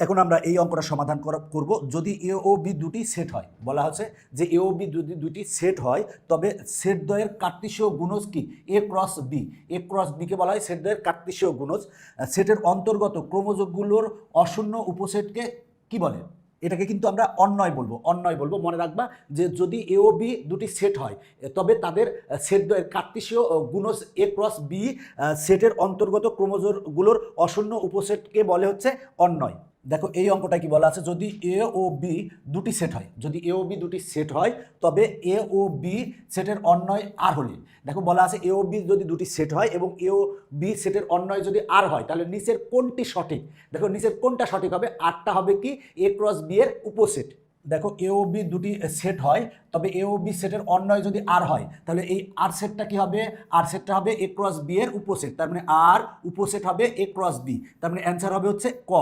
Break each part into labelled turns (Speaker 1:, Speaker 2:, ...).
Speaker 1: এখন আমরা এই অঙ্কটা সমাধান করব যদি এ ও বি দুটি সেট হয়। বলা হচ্ছে যে এ ও বি যদি দুটি সেট হয় তবে সেট দ্বয়ের কার্টেসীয় গুণজ কি এ ক্রস বি। এ ক্রস বিকে বলা হয় সেট দ্বয়ের কার্টেসীয় গুণজ। সেটের অন্তর্গত ক্রমযোগগুলোর অশূন্য উপসেটকে কি বলে? এটাকে কিন্তু আমরা অন্বয় বলবো। মনে রাখবা যে যদি এ ও বি দুটি সেট হয় তবে তাদের সেট দ্বয়ের কার্টেসীয় গুণজ এ ক্রস বি সেটের অন্তর্গত ক্রমযোগগুলোর অশূন্য উপসেটকে বলে হচ্ছে অন্বয়। দেখো এই অঙ্কটা কি বলা আছে, যদি এ ও বি দুটি সেট হয়, যদি এ ও বি দুটি সেট হয় তবে এ ও বি সেটের অন্বয় আর হলে, দেখো বলা আছে এ ও বি যদি দুটি সেট হয় এবং এ ও বি সেটের অন্বয় যদি আর হয় তাহলে নিচের কোনটি সঠিক? দেখো নিচের কোনটা সঠিক হবে? আরটা হবে কি এ ক্রস বি এর উপসেট। দেখো এ ও বি দুটি সেট হয় তবে এ ও বি সেটের অন্বয় যদি আর হয় তাহলে এই আর সেটটা কি হবে? আর সেটটা হবে এ ক্রস বি এর উপসেট, তার মানে আর উপসেট হবে এ ক্রস বি, তার মানে অ্যান্সার হবে হচ্ছে ক।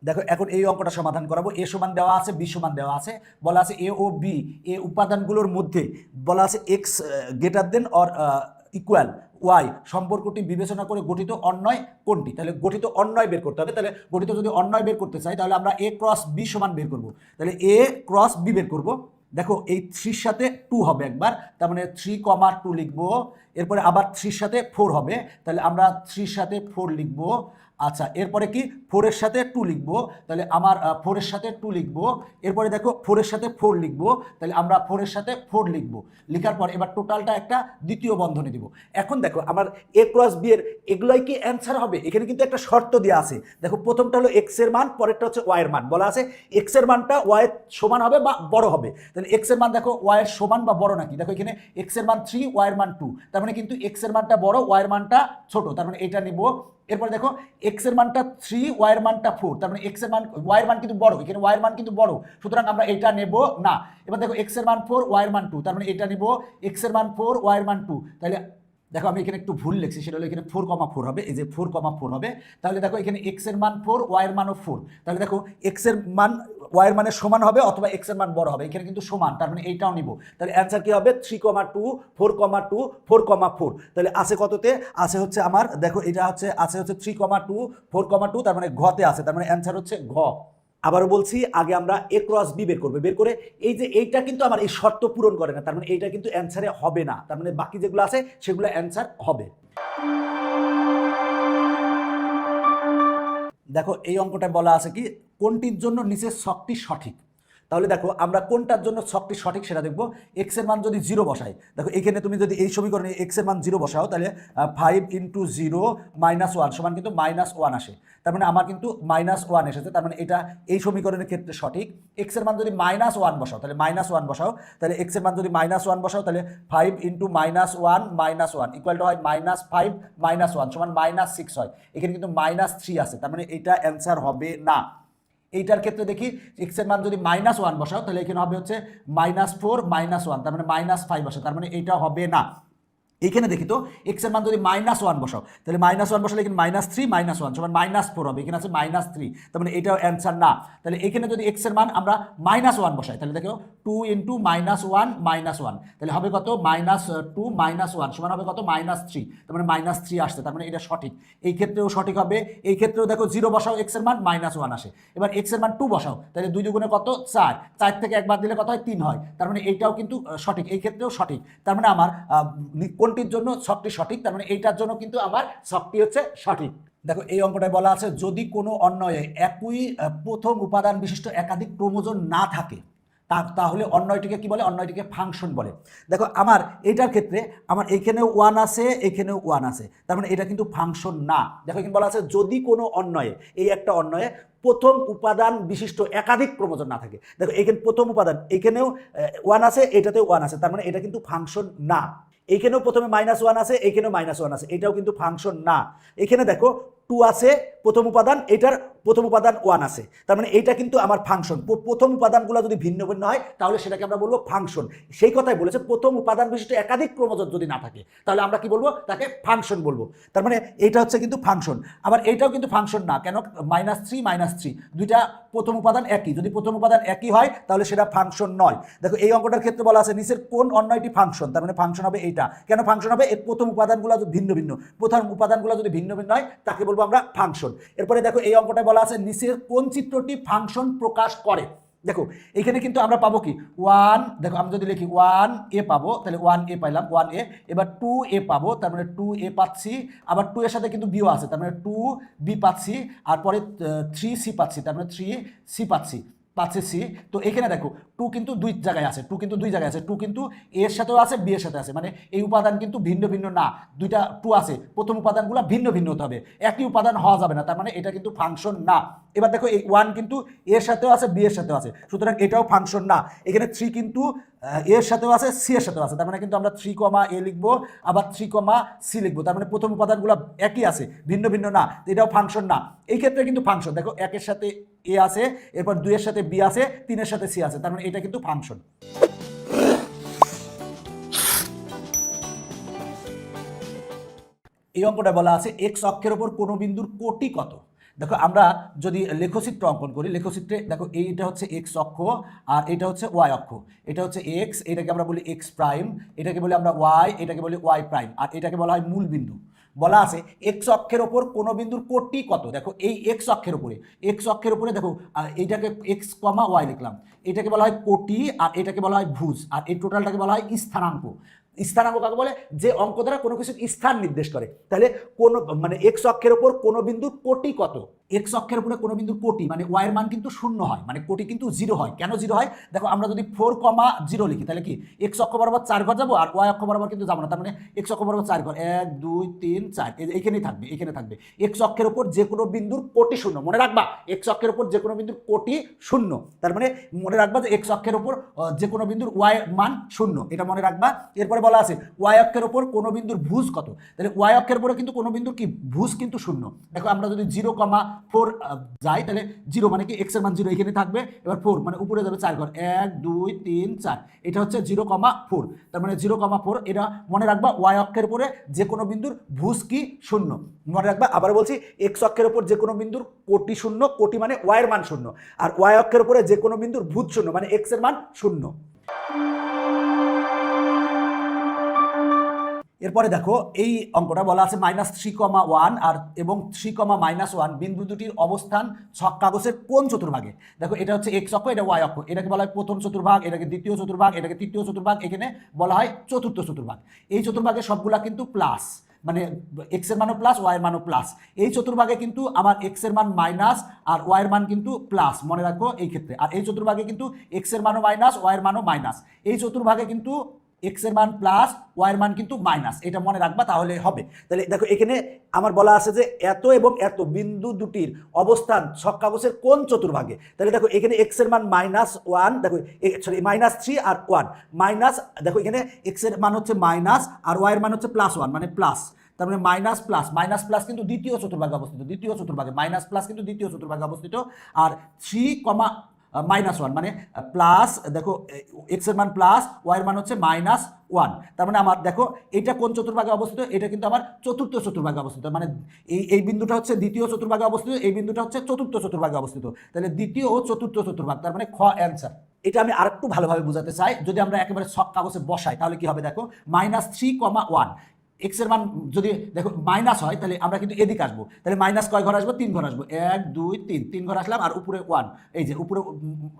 Speaker 1: দেখো এখন এই অঙ্কটা সমাধান করাবো। এ সমান দেওয়া আছে, বি সমান দেওয়া আছে, বলা আছে এ ও বি এ উপাদানগুলোর মধ্যে বলা আছে X greater than or equal Y সম্পর্কটি বিবেচনা করে গঠিত অন্বয় কোনটি? তাহলে গঠিত অন্বয় বের করতে হবে। তাহলে গঠিত যদি অন্বয় বের করতে চাই তাহলে আমরা এ ক্রস বি সমান বের করব। তাহলে এ ক্রস বি বের করব। দেখো এই 3 সাথে 2 হবে একবার, তার মানে 3,2 লিখবো। এরপরে আবার 3 সাথে 4 হবে, তাহলে আমরা 3 সাথে 4 লিখবো। আচ্ছা এরপরে কি 4 এর সাথে 2 লিখবো, তাহলে আমার 4 এর সাথে 2 লিখবো। এরপরে দেখো 4 এর সাথে 4 লিখবো, তাহলে আমরা 4 এর সাথে 4 লিখবো। লেখার পর এবার টোটালটা একটা দ্বিতীয় বন্ধনী দিব। এখন দেখো আমার এ ক্রস বি এর এগুলাই কি অ্যান্সার হবে? এখানে কিন্তু একটা শর্ত দেওয়া আছে। দেখো প্রথমটা হলো এক্স এর মান, পরেরটা হচ্ছে ওয়াই এর মান। বলা আছে এক্স এর মানটা ওয়াই এর সমান হবে বা বড় হবে। তাহলে এক্স এর মান দেখো ওয়াই এর সমান বা বড় নাকি? দেখো এখানে এক্স এর মান 3 ওয়াই এর মান 2, তার মানে কিন্তু এক্স এর মানটা বড় ওয়াই এর মানটা ছোট, তার মানে এটা নিব। এরপরে দেখো এক্স এর মানটা 3 ওয়াই এর মানটা 4, তার মানে এক্স এর মান ওয়াই এর মান কিন্তু বড়, এখানে ওয়াই এর মান কিন্তু বড়, সুতরাং আমরা এটা নেব না। এবার দেখো এক্স এর মান 4 ওয়াই এর মান 2, তার মানে এটা নিব। এক্স এর মান 4 ওয়াই এর মান 2, তাহলে দেখো আমি এখানে একটু ভুল লিখছি, সেটা হলো এখানে 4,4 হবে, এই যে 4,4 হবে। তাহলে দেখো এখানে এক্স এর মান 4 ওয়াই এর মানও 4, তাহলে দেখো এক্স এর মান ওয়াই এর মানের সমান হবে অথবা এক্স এর মান বড় হবে, এখানে কিন্তু সমান, তার মানে এইটাও নিব। তাহলে অ্যান্সার কি হবে? 3,2 4,2 4,4। তাহলে আছে কততে? আছে হচ্ছে আমার, দেখো এটা হচ্ছে আছে হচ্ছে 3,2 4,2, তার মানে ঘতে আছে, তার মানে অ্যান্সার হচ্ছে ঘ। আবারও বলছি আগে আমরা এ ক্রস বি বের করবো, বের করে এই যে এইটা কিন্তু আমার এই শর্ত পূরণ করে না, তার মানে এইটা কিন্তু অ্যান্সারে হবে না, তার মানে বাকি যেগুলো আছে সেগুলো অ্যান্সার হবে। দেখো এই অঙ্কটায় বলা আছে কি কোনটির জন্য নিচের ছকটি সঠিক। তাহলে দেখো আমরা কোনটার জন্য ছকটি সঠিক সেটা দেখবো। এক্স এর মান যদি 0 বসাই, দেখো এখানে তুমি যদি এই সমীকরণে এক্স এর মান 0 বসাও তাহলে 5 × 0 - 1 সমান কিন্তু -1 আসে, তার মানে আমার কিন্তু -1 এসেছে, তার মানে এটা এই সমীকরণের ক্ষেত্রে সঠিক। এক্স এর মান যদি -1 বসাও তাহলে -1 বসাও, তাহলে এক্স এর মান যদি -1 বসাও তাহলে 5 × -1 ইকুয়াল টু হয় -5 - 1 সমান -6 হয়, এখানে কিন্তু -3 আছে, তার মানে এটা অ্যান্সার হবে না। এইটার ক্ষেত্রে দেখি এক্স এর মান যদি -1 বসাও তাহলে এখানে হবে হচ্ছে -4 - 1, তার মানে -5 আসে, তার মানে এইটা হবে না। এইখানে দেখি তো এক্স এর মান যদি -1 বসাও তাহলে -1 বসালে এখানে -3 - 1 সমান -4 হবে, এখানে আছে -3, তার মানে এটাও অ্যান্সার না। তাহলে এখানে যদি এক্স এর মান আমরা -1 বসাই তাহলে দেখো 2 × -1 তাহলে হবে কত? -2 - 1 সমান হবে কত? -3, তার মানে -3 আসছে, তার মানে এটা সঠিক। এই ক্ষেত্রেও সঠিক হবে। এই ক্ষেত্রেও দেখো 0 বসাও এক্স এর মান -1 আসে। এবার এক্স এর মান 2 বসাও তাহলে 2 দুগুণে কত? 4, 4 থেকে একবার দিলে কত হয়? 3 হয়, তার মানে এইটাও কিন্তু সঠিক, এই ক্ষেত্রেও সঠিক। তার মানে আমার কোনটির জন্য ছকটি সঠিক? তার মানে এইটার জন্য কিন্তু আমার ছকটি হচ্ছে সঠিক। দেখো এই অঙ্কটায় বলা আছে যদি কোনো অন্বয়ে একই প্রথম উপাদান বিশিষ্ট একাধিক ক্রোমোজোম না থাকে তাহলে অন্যটিকে কি বলে? অন্যটিকে ফাংশন বলে। দেখো আমার এইটার ক্ষেত্রে আমার এখানেও 1 আছে, এখানেও 1 আছে, তার মানে এটা কিন্তু ফাংশন না। দেখো এখানে বলা আছে যদি কোনো অন্যয়ে, এই একটা অন্যয়ে প্রথম উপাদান বিশিষ্ট একাধিক ক্রোমোজোম না থাকে। দেখো এখানে প্রথম উপাদান, এখানেও 1 আছে, এটাতেও 1 আছে, তার মানে এটা কিন্তু ফাংশন না। এইখানেও প্রথমে -1 আছে, এইখানেও -1 আছে, এটাও কিন্তু ফাংশন না। এখানে দেখো 2 আছে প্রথম উপাদান, এটার প্রথম উপাদান 1 আছে, তার মানে এইটা কিন্তু আমার ফাংশন। প্রথম উপাদানগুলো যদি ভিন্ন ভিন্ন হয় তাহলে সেটাকে আমরা বলবো ফাংশন। সেই কথাই বলেছে প্রথম উপাদান বিশিষ্ট একাধিক ক্রোমোজোম যদি না থাকে তাহলে আমরা কি বলবো? তাকে ফাংশন বলবো। তার মানে এইটা হচ্ছে কিন্তু ফাংশন। আবার এইটাও কিন্তু ফাংশন না, কেন? -3 দুইটা প্রথম উপাদান একই, যদি প্রথম উপাদান একই হয় তাহলে সেটা ফাংশন নয়। দেখো এই অঙ্কটার ক্ষেত্রে বলা আছে নিচের কোন অন্যটি ফাংশন, তার মানে ফাংশন হবে এইটা। কেন ফাংশন হবে? এর প্রথম উপাদানগুলো যদি ভিন্ন ভিন্ন, প্রথম উপাদানগুলো যদি ভিন্ন ভিন্ন হয় তাকে বলবো আমরা ফাংশন। ফাংশন। এরপরে দেখো এই অঙ্কটা বলা আছে নিচের কোন চিত্রটি ফাংশন প্রকাশ করে। দেখো এখানে কিন্তু আমরা পাবো কি 1, দেখো আমি যদি লিখি 1a পাবো, তাহলে 1a পাইলাম 1a। এবার 2a পাবো, তার মানে 2a পাচ্ছি, আবার 2 এর সাথে কিন্তু বিও আছে, তার মানে 2b পাচ্ছি, আর পরে 3c পাচ্ছি, তার মানে 3c পাচ্ছি সি। তো এখানে দেখো 2 কিন্তু দুই জায়গায় আছে, 2 কিন্তু দুই জায়গায় আছে, 2 কিন্তু এ এর সাথেও আছে, বি এর সাথে আছে, মানে এই উপাদান কিন্তু ভিন্ন ভিন্ন না, দুইটা 2 আছে, প্রথম উপাদানগুলো ভিন্ন ভিন্ন হতে হবে, একই উপাদান হওয়া যাবে না, তার মানে এটা কিন্তু ফাংশন না। এবার দেখো এই 1 কিন্তু এর সাথেও আছে, বি এর সাথেও আছে, সুতরাং এটাও ফাংশন না। এখানে 3 কিন্তু এর সাথেও আছে, সি এর সাথেও আছে, তার মানে কিন্তু আমরা 3, a লিখবো, আবার 3, c লিখবো, তার মানে প্রথম উপাদানগুলো একই আছে, ভিন্ন ভিন্ন না, এটাও ফাংশন না। এই ক্ষেত্রে কিন্তু ফাংশন, দেখো 1 এর সাথে এ আছে, এরপর 2 এর সাথে বি আছে, 3 এর সাথে সি আছে, তার মানে এটা কিন্তু ফাংশন। এই অঙ্কটা বলা আছে এক্স অক্ষের ওপর কোনো বিন্দুর কোটি কত। দেখো আমরা যদি লেখচিত্র অঙ্কন করি, লেখচিত্রে দেখো এইটা হচ্ছে এক্স অক্ষ, আর এটা হচ্ছে ওয়াই অক্ষ, এটা হচ্ছে এক্স, এটাকে আমরা বলি এক্স প্রাইম, এটাকে বলি আমরা ওয়াই, এটাকে বলি ওয়াই প্রাইম, আর এটাকে বলা হয় মূল বিন্দু। বলা আছে এক্স অক্ষের ওপর কোনো বিন্দুর কোটি কত। দেখো এই এক্স অক্ষের উপরে দেখো এইটাকে এক্স কমা ওয়াই লিখলাম, এটাকে বলা হয় কোটি, আর এটাকে বলা হয় ভুজ, আর এই টোটালটাকে বলা হয় স্থানাঙ্ক। স্থানাঙ্ক কাকে বলে? যে অঙ্ক দ্বারা কোনো কিছু স্থান নির্দেশ করে। তাহলে কোন মানে এক্স অক্ষের উপর কোনো বিন্দুর কোটি কত। এক্স অক্ষের উপরে কোনো বিন্দুর কোটি মানে ওয়াই এর মান কিন্তু 0 হয়, মানে কোটি কিন্তু 0 হয়। কেন 0 হয়? দেখো আমরা যদি 4,0 লিখি তাহলে কি এক্স অক্ষ বরাবর 4 ঘর যাবো, আর ওয়াই অক্ষ বরাবর কিন্তু যাবো না, তার মানে এক্স অক্ষ বরাবর 4 ঘর, 1 2 3 4 এখানেই থাকবে, এখানে থাকবে। এক্স অক্ষের উপর যে কোনো বিন্দুর কোটি 0, মনে রাখবা এক্স অক্ষের উপর যে কোনো বিন্দুর কোটি 0, তার মানে মনে রাখবা যে এক্স অক্ষের উপর যে কোনো বিন্দুর ওয়াই মান 0, এটা মনে রাখবা। এরপরে বলা আছে ওয়াই অক্ষের উপর কোনো বিন্দুর ভুজ কত। তাহলে ওয়াই অক্ষের উপরে কিন্তু কোনো বিন্দুর কি ভুজ কিন্তু 0। দেখো আমরা যদি 0,4 যাই তাহলে 0 মানে কি এক্স এর মান 0 এখানে থাকবে, এবার 4 মানে উপরে যাবে 4 ঘর, 1 2 3 4, এটা হচ্ছে 0,4, তার মানে 0,4, এটা মনে রাখবা ওয়াই অক্ষের উপরে যে কোনো বিন্দুর ভুজ কি 0 মনে রাখবা। আবার বলছি এক্স অক্ষের উপর যে কোনো বিন্দুর কোটি 0, কোটি মানে ওয়াই এর মান 0, আর ওয়াই অক্ষের উপরে যে কোনো বিন্দুর ভুজ 0 মানে এক্স এর মান 0। এরপরে দেখো এই অঙ্কটা বলা আছে -3,1 আর এবং 3,-1 বিন্দু দুটির অবস্থান ছক কাগজের কোন চতুর্ভাগে। দেখো এটা হচ্ছে এক্স অক্ষ, এটা ওয়াই অক্ষ, এটাকে বলা হয় প্রথম চতুর্ভাগ, এটাকে দ্বিতীয় চতুর্ভাগ, এটাকে তৃতীয় চতুর্ভাগ, এখানে বলা হয় চতুর্থ চতুর্ভাগ। এই চতুর্ভাগে সবগুলা কিন্তু প্লাস, মানে এক্স এর মানও প্লাস, ওয়াই এর মানও প্লাস। এই চতুর্ভাগে কিন্তু আমার এক্স এর মান মাইনাস আর ওয়াই এর মান কিন্তু প্লাস, মনে রাখো এই ক্ষেত্রে। আর এই চতুর্ভাগে কিন্তু এক্স এর মানও মাইনাস, ওয়াই এর মানও মাইনাস। এই চতুর্ভাগে কিন্তু এক্স এর মান প্লাস, ওয়াই এর মান কিন্তু মাইনাস, এটা মনে রাখবা তাহলে হবে। তাহলে দেখো এখানে আমার বলা আছে যে এত এবং এত বিন্দু দুটির অবস্থান ছক কাগজের কোন চতুর্ভাগে। তাহলে দেখো এখানে এক্স এর মান -1, দেখো সরি -3 আর 1 মাইনাস, দেখো এখানে এক্স এর মান হচ্ছে মাইনাস আর ওয়াই এর মান হচ্ছে +1 মানে প্লাস, তার মানে মাইনাস প্লাস কিন্তু দ্বিতীয় চতুর্ভাগে অবস্থিত, দ্বিতীয় চতুর্ভাগে মাইনাস প্লাস কিন্তু দ্বিতীয় চতুর্ভাগে অবস্থিত। আর 3,-1 মানে প্লাস, দেখো এক্স এর মান প্লাস, ওয়াই এর মান হচ্ছে -1, তার মানে আমার দেখো এটা কোন চতুর্ভাগে অবস্থিত, এটা কিন্তু আমার চতুর্থ চতুর্ভাগে অবস্থিত, মানে এই বিন্দুটা হচ্ছে দ্বিতীয় চতুর্ভাগে অবস্থিত, এই বিন্দুটা হচ্ছে চতুর্থ চতুর্ভাগে অবস্থিত। তাহলে দ্বিতীয় ও চতুর্থ চতুর্ভাগ, তার মানে খ অ্যান্সার। এটা আমি আরেকটু ভালোভাবে বোঝাতে চাই, যদি আমরা একেবারে ছক কাগজে বসাই তাহলে কি হবে। দেখো -3,1 এক্স এর মান যদি দেখো মাইনাস হয় তাহলে আমরা কিন্তু এদিকে আসবো, তাহলে মাইনাস কয় ঘর আসবো, 3 ঘর আসবো, 1 2 3, 3 ঘর আসলাম, আর উপরে 1, এই যে উপরে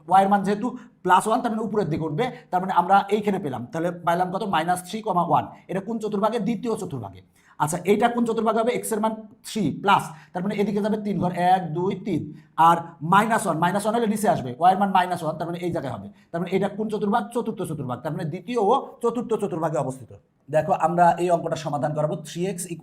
Speaker 1: ওয়াই এর মান যেহেতু +1 তার মানে উপরের দিকে উঠবে, তার মানে আমরা এইখানে পেলাম, তাহলে পাইলাম কত -3,1। এটা কোন চতুর্ভাগে, দ্বিতীয় চতুর্ভাগে। আচ্ছা এইটা কোন চতুর্ভাগে হবে, এক্স এর মান 3 প্লাস, তার মানে এদিকে যাবে 3 ঘর, 1 2 3, আর -1 হলে নিচে আসবে, ওয়াই এর মান -1, তার মানে এই জায়গায় হবে, তার মানে এটা কোন চতুর্ভাগ, চতুর্থ চতুর্ভাগ, তার মানে দ্বিতীয় ও চতুর্থ চতুর্ভাগে অবস্থিত। দেখো আমরা এই অঙ্কটা সমাধান করাবো। 3x =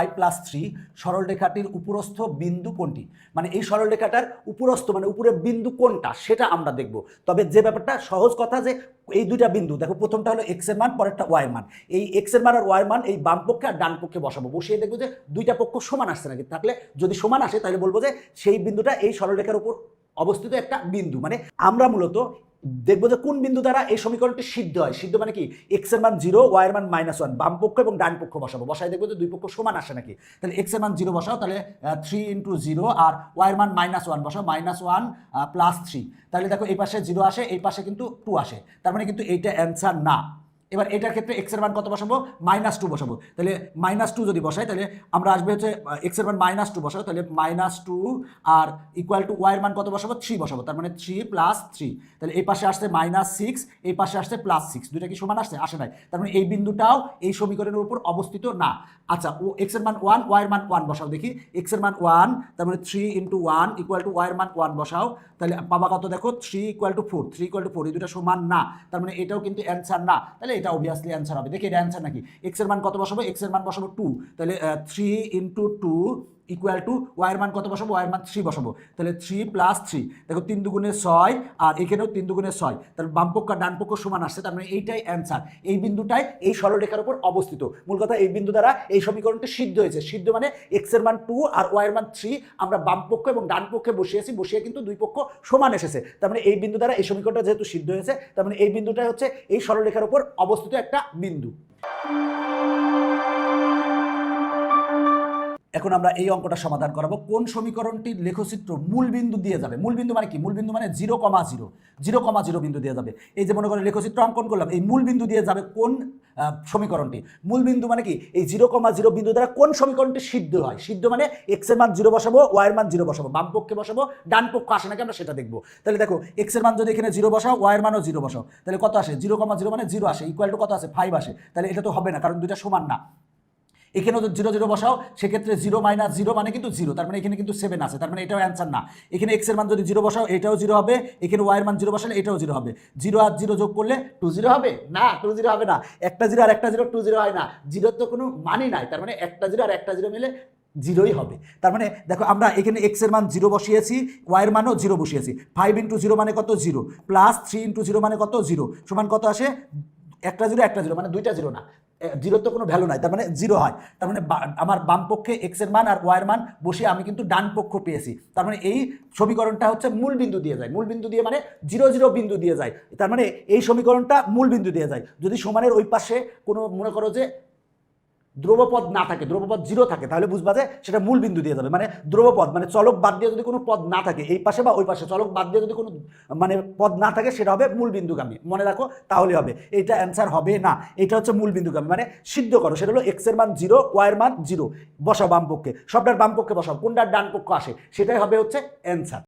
Speaker 1: y + 3 সরলরেখাটির উপরস্থ বিন্দু কোনটি, মানে এই সরলরেখাটার উপরস্থ মানে উপরের বিন্দু কোনটা সেটা আমরা দেখব। তবে যে ব্যাপারটা সহজ কথা যে এই দুইটা বিন্দু দেখো, প্রথমটা হলো এক্স এর মান, পরেরটা ওয়াই এর মান, এই এক্স এর মান আর ওয়াই এর মান এই বাম পক্ষে আর ডান পক্ষে বসাবো, বসিয়ে দেখবো যে দুইটা পক্ষ সমান আসছে নাকি। থাকলে যদি সমান আসে তাহলে বলবো যে সেই বিন্দুটা এই সরলরেখার উপর অবস্থিত একটা বিন্দু। মানে আমরা মূলত দেখবো যে কোন বিন্দু দ্বারা এই সমীকরণটি সিদ্ধ হয়। সিদ্ধ মানে কি, এক্স এর মান 0, ওয়াই এর মান -1, বাম পক্ষ এবং ডান পক্ষ বসাবো, বসাই দেখবো যে দুই পক্ষ সমান আসে নাকি। তাহলে এক্স এর মান 0 বসাও, তাহলে 3 × 0, আর ওয়াই এর মান -1 বসাও, -1 + 3, তাহলে দেখো এই পাশে 0 আসে, এই পাশে কিন্তু 2 আসে, তার মানে কিন্তু এইটা অ্যান্সার না। এবার এটার ক্ষেত্রে এক্স এর মান কত বসাবো, -2 বসাবো। তাহলে -2 যদি বসাই তাহলে আমরা আসবে হচ্ছে এক্স এর মান -2 বসাবো, তাহলে -2 আর ইকুয়াল টু ওয়াই এর মান কত বসাবো, 3 বসাবো। তার মানে 3 + 3, তাহলে এই পাশে আসছে -6, এই পাশে আসছে +6, দুইটা কি সমান আসছে, আসে নাই। তার মানে এই বিন্দুটাও এই সমীকরণের উপর অবস্থিত না। আচ্ছা, ও এক্স এর মান 1, ওয়াই এর মান 1 বসাও দেখি। এক্স এর মান 1, তার মানে 3 × 1 = ওয়াই এর মান 1 বসাও, তাহলে পাবা কত দেখো, 3 = 4, 3 = 4, এই দুটো সমান না, তার মানে এটাও কিন্তু অ্যান্সার না। তাহলে এটা অবভিয়াসলি অ্যান্সার হবে। দেখি এটা অ্যান্সার নাকি। এক্স এর মান কত বসাবো, এক্স এর মান বসাবো 2, তাহলে 3 × 2 = ওয়াই এর মান কত বসাবো, ওয়াই এর মান 3 বসাবো, তাহলে 3 + 3, দেখো 3 × 6 আর এখানেও 3 × 6, তাহলে বাম পক্ষ আর ডান পক্ষ সমান আসছে, তার মানে এইটাই অ্যান্সার। এই বিন্দুটাই এই সরলরেখার উপর অবস্থিত। মূল কথা, এই বিন্দু দ্বারা এই সমীকরণটি সিদ্ধ হয়েছে। সিদ্ধ মানে এক্স এর মান 2 আর ওয়াই এর মান 3 আমরা বাম পক্ষ এবং ডান পক্ষে বসিয়েছি, বসিয়ে কিন্তু দুই পক্ষ সমান এসেছে। তার মানে এই বিন্দু দ্বারা এই সমীকরণটা যেহেতু সিদ্ধ হয়েছে, তার মানে এই বিন্দুটাই হচ্ছে এই সরলরেখার উপর অবস্থিত একটা বিন্দু। এখন আমরা এই অঙ্কটা সমাধান করাবো। কোন সমীকরণটির লেখচিত্র মূল বিন্দু দিয়ে যাবে। মূল বিন্দু মানে কি, মূল বিন্দু মানে 0,0, 0,0 বিন্দু দিয়ে যাবে। এই যে মনে করে লেখচিত্র অঙ্কন করলাম, এই মূল বিন্দু দিয়ে যাবে কোন সমীকরণটি। মূল বিন্দু মানে কি, এই 0,0 বিন্দু দ্বারা কোন সমীকরণটি সিদ্ধ হয়। সিদ্ধ মানে এক্স এর মান 0 বসাবো, ওয়াই এর মান 0 বসাবো, বাম পক্ষে বসাবো, ডান পক্ষ আসে নাকি আমরা সেটা দেখবো। তাহলে দেখো এক্স এর মান যদি এখানে 0 বসাও, ওয়াই এর মানও 0 বসাও, তাহলে কত আসে, 0,0 মানে 0 আসে, ইকুয়াল টু কত আছে, 5 আসে। তাহলে এটা তো হবে না, কারণ দুইটা সমান না। এখানেও 0 0 বসাও, সেক্ষেত্রে 0 - 0 মানে কিন্তু 0, তার মানে এখানে কিন্তু 7 আছে, তার মানে এটাও অ্যান্সার না। এখানে এক্স এর মান যদি 0 বসাও, এটাও 0 হবে, এখানে ওয়াই এর মান 0 বসালে এটাও 0 হবে। 0 আর 0 যোগ করলে 2 হবে না, 2 হবে না। একটা 0 আর একটা 0 2 হয় না, 0 তো কোনো মানই নাই, তার মানে একটা 0 আর একটা 0 মিলে 0ই হবে। তার মানে দেখো আমরা এখানে এক্স এর মান 0 বসিয়েছি, ওয়াই এর মানও 0 বসিয়েছি। 5 × 0 মানে কত, 0, প্লাস 3 × 0 মানে কত, 0, সমান কত আসে, একটা 0 মানে দুইটা 0 না, 0 তো কোনো ভ্যালু নাই, তার মানে 0 হয়। তার মানে আমার বাম পক্ষে এক্স এর মান আর ওয়াই এর মান বসিয়ে আমি কিন্তু ডান পক্ষ পেয়েছি। তার মানে এই সমীকরণটা হচ্ছে মূল বিন্দু দিয়ে যায়। মূল বিন্দু দিয়ে মানে 0 0 বিন্দু দিয়ে যায়। তার মানে এই সমীকরণটা মূল বিন্দু দিয়ে যায়। যদি সমানের ওই পাশে কোনো মনে করো যে ধ্রুবপদ না থাকে, ধ্রুবপদ 0 থাকে, তাহলে বুঝবা যে সেটা মূল বিন্দু দিয়ে যাবে। মানে ধ্রুবপদ মানে চলক বাদ দিয়ে যদি কোনো পদ না থাকে, এই পাশে বা ওই পাশে চলক বাদ দিয়ে যদি কোনো মানে পদ না থাকে, সেটা হবে মূল বিন্দুগামী। মনে রাখো, তাহলে হবে। এইটা অ্যান্সার হবে না, এটা হচ্ছে মূল বিন্দুগামী। মানে সিদ্ধ করো, সেটা হলো এক্স এর মান 0, ওয়াই এর মান 0, বসাও বাম পক্ষে, সবটার বাম পক্ষে বসাও, কোনটার ডান পক্ষ আসে সেটাই হবে হচ্ছে অ্যান্সার।